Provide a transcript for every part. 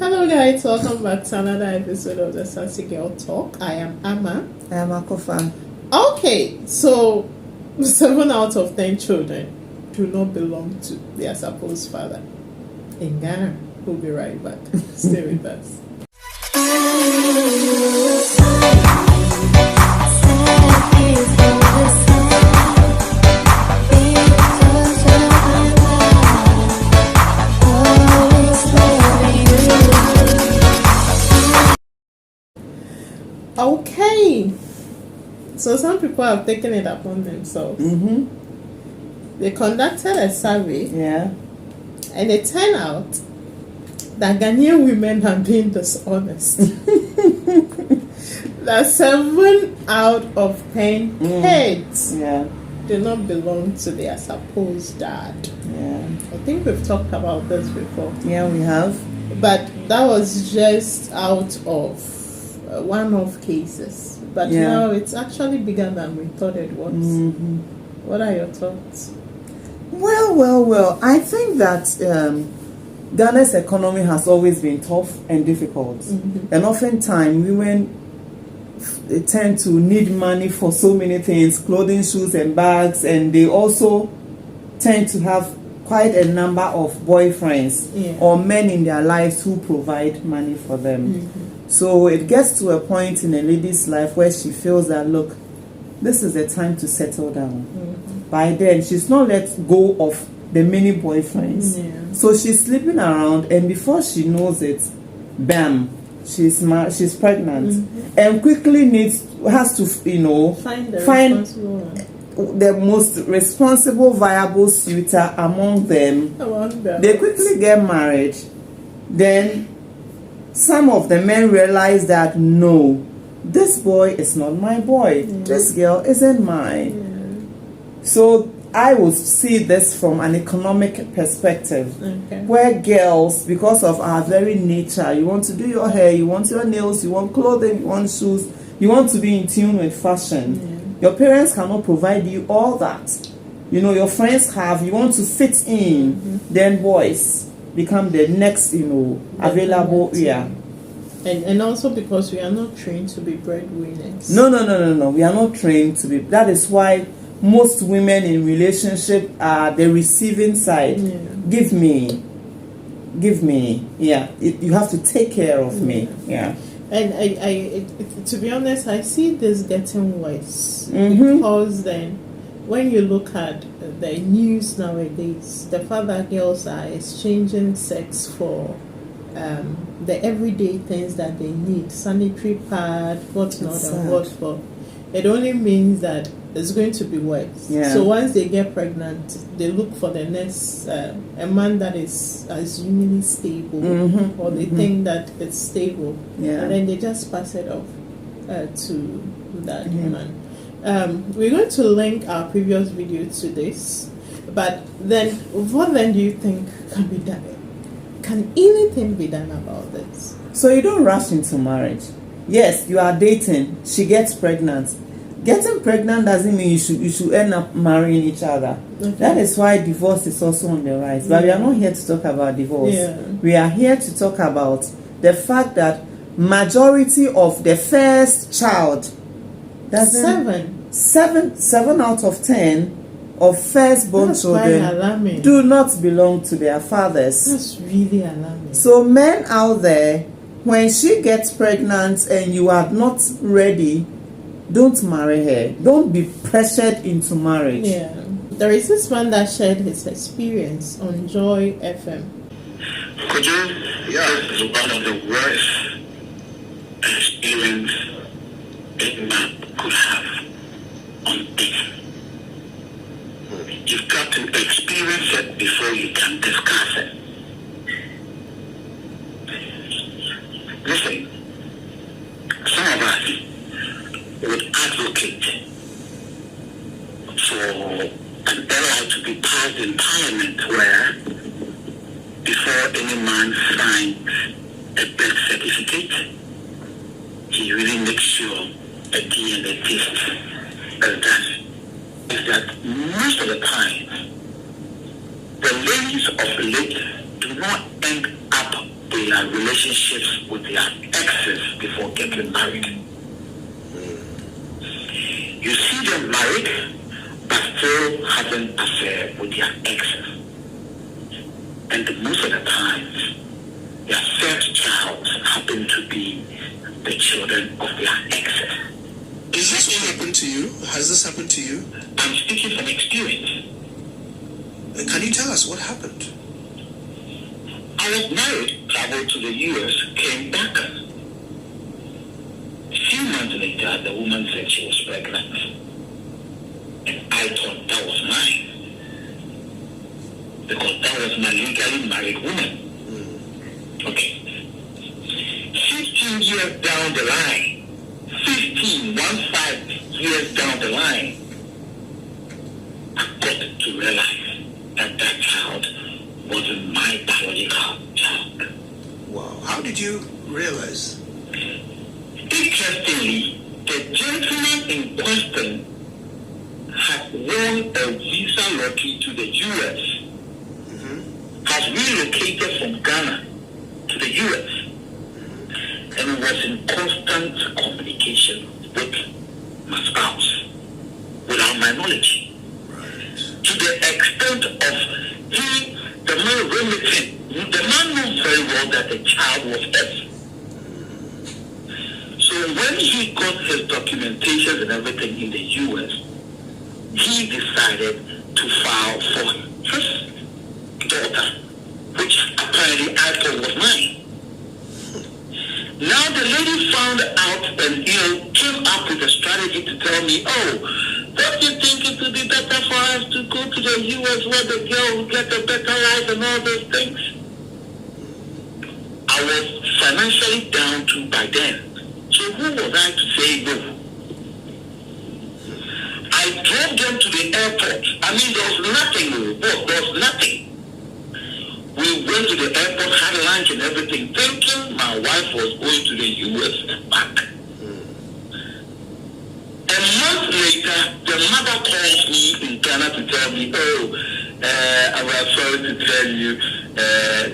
Hello guys, welcome back to another episode of the Sassy Girl Talk. I am Amma. I am Akofa. Okay, so 7 out of 10 children do not belong to their supposed father in Ghana. We'll be right back. Stay with us. Okay, so some people have taken it upon themselves. They conducted a survey, and it turned out that Ghanaian women have been dishonest. That 7 out of 10 kids do not belong to their supposed dad. I think we've talked about this before. Yeah, we have. But that was just out of one-off cases. But now it's actually bigger than we thought it was. What are your thoughts? Well. I think that Ghana's economy has always been tough and difficult. And oftentimes women they tend to need money for so many things, clothing, shoes and bags, and they also tend to have quite a number of boyfriends or men in their lives who provide money for them. So it gets to a point in a lady's life where she feels that, look, this is the time to settle down. By then, she's not let go of the many boyfriends. So she's sleeping around, and before she knows it, bam, she's pregnant, and quickly has to find the most responsible, viable suitor among them. They quickly get married. Then some of the men realize that no, this boy is not my boy. This girl isn't mine. So I would see this from an economic perspective, where girls, because of our very nature, you want to do your hair, you want your nails, you want clothing, you want shoes, you want to be in tune with fashion. Your parents cannot provide you all that. Your friends have, you want to fit in. Then boys become the next, available. And also because we are not trained to be breadwinners. No. We are not trained to be. That is why most women in relationship are the receiving side. Give me. You have to take care of me. And I to be honest, I see this getting worse because then when you look at the news nowadays, the fact that girls are exchanging sex for the everyday things that they need, sanitary pad, whatnot, and what for, it only means that it's going to be worse. So once they get pregnant, they look for the next a man that is assumingly stable, or they think that it's stable, and then they just pass it off to that man. We're going to link our previous video to this, but then what then do you think can be done? Can anything be done about this? So you don't rush into marriage. Yes, you are dating. She gets pregnant. Getting pregnant doesn't mean you should end up marrying each other. That is why divorce is also on the rise. But we are not here to talk about divorce. We are here to talk about the fact that majority of the first child, seven out of 10 of firstborn children do not belong to their fathers. That's really alarming. So men out there, when she gets pregnant and you are not ready, don't marry her. Don't be pressured into marriage. There is this man that shared his experience on Joy FM. Could you? This is one of the worst experience a man could have on dating. You've got to experience it before you can discuss it. Listen, some of us would advocate for an era to be passed in Parliament where before any man signs a birth certificate, he really makes sure a DNA test is done. Is that most of the time, the ladies of late do not end up with their relationships with their exes before getting married. You see them married, but still having an affair with their exes. And most of the times, their first child happen to be the children of their exes. Is this what happened to you? Has this happened to you? I'm speaking from experience. Can you tell us what happened? I was married, traveled to the US, came back. A few months later, the woman said she was pregnant. And I thought that was mine. Because that was my legally married woman. Okay. 15 years down the line, 15 years down the line, I got to realize that that child wasn't my biological child. Wow. How did you realize? Interestingly, the gentleman in question had won a visa lottery to the US, has relocated from Ghana to the US, and was in constant communication with my spouse without my knowledge. To the extent of the man remitting, the man knew very well that the child was his. So when he got his documentation and everything in the US, he decided to file for his daughter, which apparently I thought was mine. Now the lady found out and came up with a strategy to tell me, don't you think it would be better for us to go to the US where the girl will get a better life and all those things? I was financially down too by then. So who was I to say no? I drove them to the airport. I mean, there was nothing. There was nothing. We went to the airport, had lunch and everything, thinking my wife was going to the US and back. A month later, the mother calls me in Ghana to tell me, I'm sorry to tell you,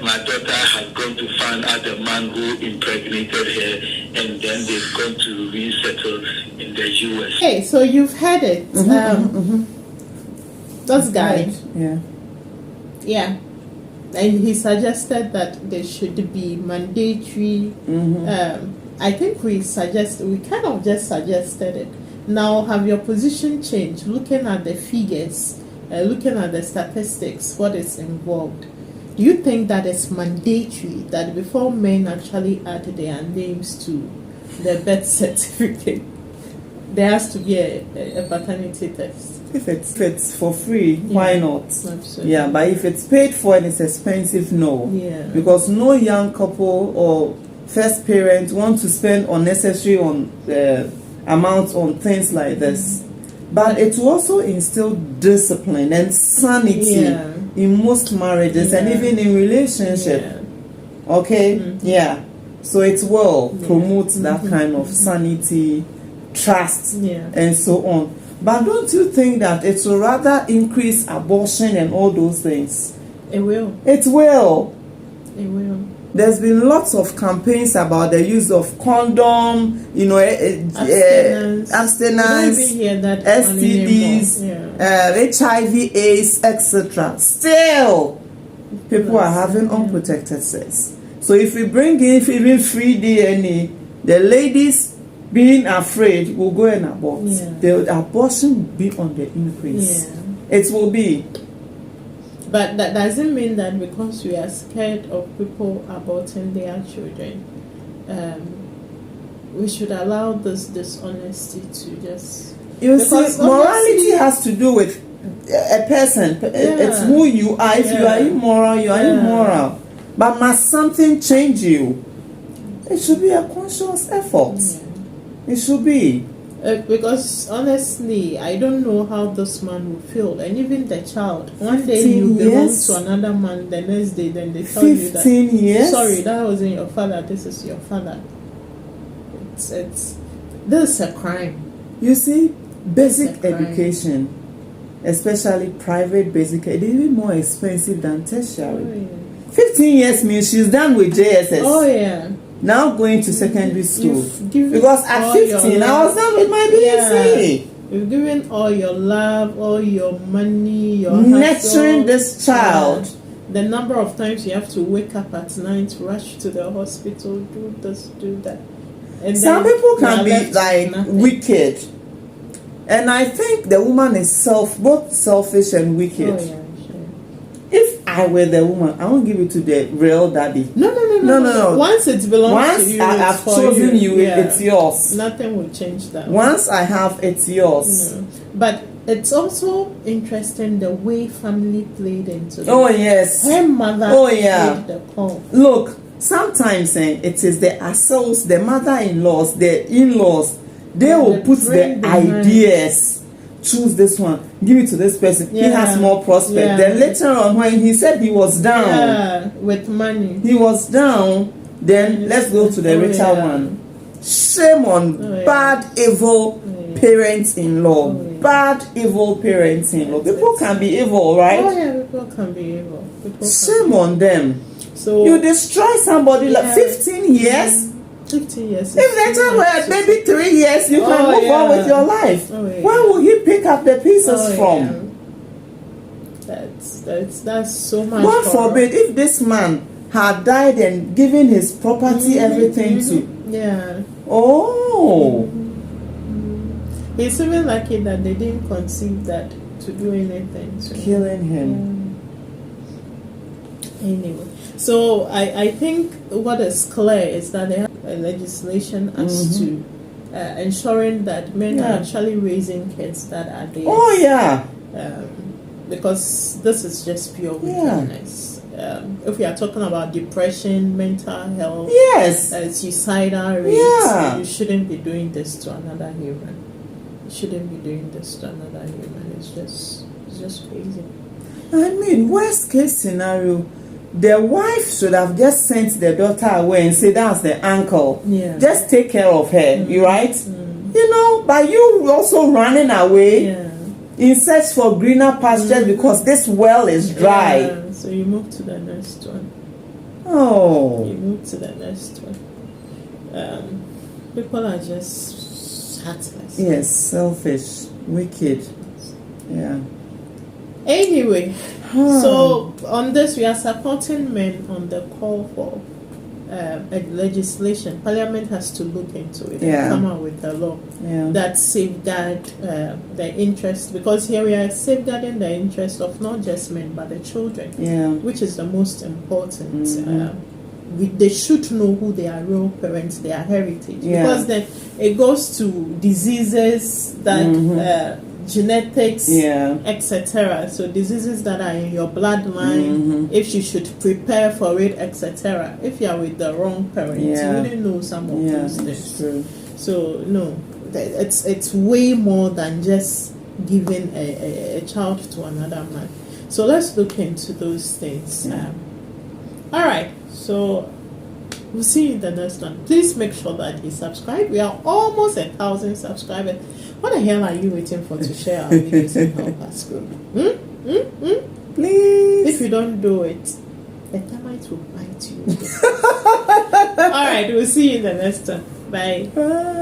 my daughter has gone to find out the man who impregnated her, and then they've gone to resettle in the US. Hey, so you've heard it. That's guy. Right. Yeah. Yeah. And he suggested that there should be mandatory. I think we kind of just suggested it. Now, have your position changed? Looking at the figures, looking at the statistics, what is involved? Do you think that it's mandatory that before men actually add their names to the birth certificate, there has to be a paternity test? If it's for free, why not? Absolutely. Yeah, but if it's paid for and it's expensive, no. Yeah. Because no young couple or first parent want to spend unnecessary amounts on things like this. But it will also instill discipline and sanity in most marriages and even in relationship. Okay? Yeah. So it will promote that kind of sanity, trust, and so on. But don't you think that it will rather increase abortion and all those things? It will. It will. It will. There's been lots of campaigns about the use of condom, abstinence, STDs, HIV, AIDS, etc. Still, people are having unprotected sex. So if we bring in even free DNA, the ladies being afraid will go and abort. The abortion will be on the increase. It will be. But that doesn't mean that because we are scared of people aborting their children, we should allow this dishonesty to just... You see, morality has to do with a person. It's who you are. If you are immoral, you are immoral. But must something change you? It should be a conscious effort. It should be. Because honestly, I don't know how this man will feel, and even the child. One day you belong to another man, the next day then they tell you that 15 years. Sorry, that wasn't your father. This is your father. This is a crime. You see, basic education, especially private basic, it is even more expensive than tertiary. 15 years means she's done with JSS. Oh yeah. Now going to secondary school. You've given Because at all your 15, I was done with my BSc. You've given all your love, all your money, your Nurturing hustle. this child. Yeah. The number of times you have to wake up at night, rush to the hospital, do this, do that. And Some then people you are can be left with like nothing. wicked. And I think the woman is both selfish and wicked. Oh, yeah, sure. If I were the woman, I won't give it to the real daddy. No. Once it belongs Once to you, I it's have for chosen you, Yeah. it's yours. Nothing will change that. Once I have, it's yours. No. But it's also interesting the way family played into it. Oh, yes. Her mother Oh, yeah. played the call. Look, sometimes it is the assholes, the mother-in-laws, the in-laws. They will The put the brain behind. ideas. Choose this one. Give it to this person. He Yeah. has more prospect. Yeah. Then later on, when he said he was down, Yeah, with money. he was down. Then let's go to the Oh, richer yeah. one. Shame on Oh, yeah. bad, evil yeah. parents-in-law. Oh, yeah. Bad, evil parents-in-law. Yes, People yes. can be evil, right? Oh yeah, people can be evil. People can Shame be- on them. So You destroy somebody like Yeah. 15 years. 15 years. If the child were maybe 3 years, you can Oh, move on yeah. with your life. Oh, yeah. Where will he pick up the pieces Oh, from? yeah. That's so much. God horror. forbid if this man had died and given his property, everything to. Yeah. Oh, He's even lucky that they didn't conceive that to do anything. So. killing him. Anyway, so I think what is clear is that they have a legislation as to ensuring that men Yeah. are actually raising kids that are theirs. Oh, yeah. Because this is just pure Yeah. wickedness. If we are talking about depression, mental health, Yes. suicidal rates, Yeah. you shouldn't be doing this to another human. You shouldn't be doing this to another human. It's just crazy. I mean, worst case scenario, the wife should have just sent the daughter away and say, that's the uncle. Yeah. Just take care of her, you right? You know, but you also running away Yeah. in search for greener pastures because this well is dry. Yeah, so you move to the next one. Oh. You move to the next one. People are just heartless. Yes, selfish, wicked. Yeah. Anyway, so on this we are supporting men on the call for a legislation. Parliament has to look into it Yeah. and come out with a law Yeah. that safeguard the interest, because here we are safeguarding the interest of not just men but the children, Yeah. which is the most important. They should know who their real parents, their heritage, Yeah. because then it goes to diseases that genetics, Yeah. etc. So diseases that are in your bloodline, if you should prepare for it, etc. If you are with the wrong parents, Yeah. you wouldn't know some of Yeah, those it's things. true. So no, it's way more than just giving a child to another man. So let's look into those things. All right, so we'll see you in the next one. Please make sure that you subscribe. We are almost 1,000 subscribers. What the hell are you waiting for to share our videos and help us grow? Please. If you don't do it, the termites will bite you. All right, we'll see you in the next one. Bye. Bye.